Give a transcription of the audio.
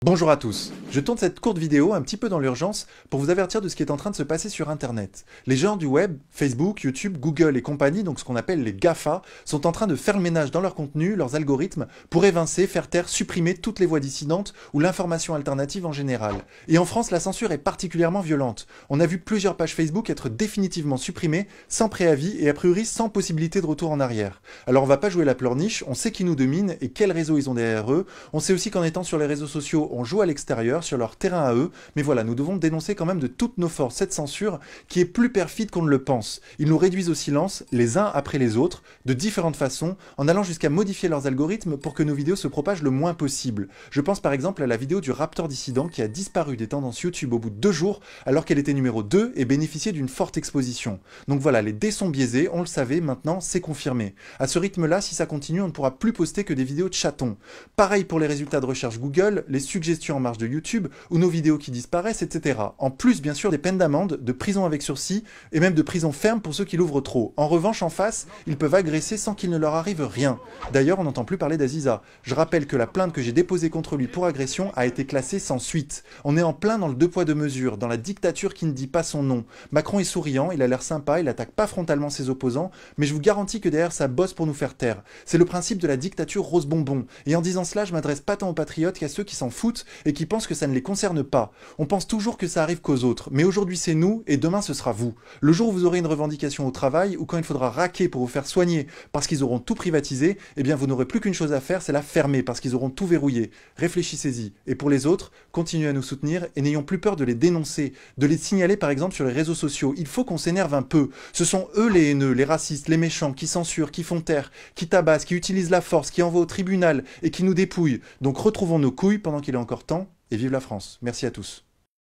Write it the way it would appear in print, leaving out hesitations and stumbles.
Bonjour à tous, je tourne cette courte vidéo un petit peu dans l'urgence pour vous avertir de ce qui est en train de se passer sur internet. Les géants du web, Facebook, YouTube, Google et compagnie, donc ce qu'on appelle les GAFA, sont en train de faire le ménage dans leur contenu, leurs algorithmes, pour évincer, faire taire, supprimer toutes les voix dissidentes ou l'information alternative en général. Et en France, la censure est particulièrement violente. On a vu plusieurs pages Facebook être définitivement supprimées, sans préavis et a priori sans possibilité de retour en arrière. Alors on va pas jouer la pleurniche, on sait qui nous domine et quels réseaux ils ont derrière eux, on sait aussi qu'en étant sur les réseaux sociaux, on joue à l'extérieur, sur leur terrain à eux, mais voilà, nous devons dénoncer quand même de toutes nos forces cette censure qui est plus perfide qu'on ne le pense. Ils nous réduisent au silence, les uns après les autres, de différentes façons, en allant jusqu'à modifier leurs algorithmes pour que nos vidéos se propagent le moins possible. Je pense par exemple à la vidéo du Raptor dissident qui a disparu des tendances YouTube au bout de 2 jours alors qu'elle était numéro 2 et bénéficiait d'une forte exposition. Donc voilà, les dés sont biaisés, on le savait, maintenant c'est confirmé. À ce rythme-là, si ça continue, on ne pourra plus poster que des vidéos de chatons. Pareil pour les résultats de recherche Google, les suggestions en marge de YouTube, ou nos vidéos qui disparaissent, etc. En plus, bien sûr, des peines d'amende, de prison avec sursis, et même de prison ferme pour ceux qui l'ouvrent trop. En revanche, en face, ils peuvent agresser sans qu'il ne leur arrive rien. D'ailleurs, on n'entend plus parler d'Aziza. Je rappelle que la plainte que j'ai déposée contre lui pour agression a été classée sans suite. On est en plein dans le deux poids deux mesures, dans la dictature qui ne dit pas son nom. Macron est souriant, il a l'air sympa, il attaque pas frontalement ses opposants, mais je vous garantis que derrière ça bosse pour nous faire taire. C'est le principe de la dictature rose bonbon. Et en disant cela, je m'adresse pas tant aux patriotes qu'à ceux qui s'en foutent et qui pensent que ça ne les concerne pas. On pense toujours que ça arrive qu'aux autres, mais aujourd'hui c'est nous et demain ce sera vous. Le jour où vous aurez une revendication au travail ou quand il faudra raquer pour vous faire soigner parce qu'ils auront tout privatisé, eh bien vous n'aurez plus qu'une chose à faire, c'est la fermer parce qu'ils auront tout verrouillé. Réfléchissez-y. Et pour les autres, continuez à nous soutenir et n'ayons plus peur de les dénoncer, de les signaler par exemple sur les réseaux sociaux. Il faut qu'on s'énerve un peu. Ce sont eux les haineux, les racistes, les méchants, qui censurent, qui font taire, qui tabassent, qui utilisent la force, qui envoient au tribunal et qui nous dépouillent. Donc retrouvons nos couilles pendant qu'il est encore temps. Et vive la France. Merci à tous.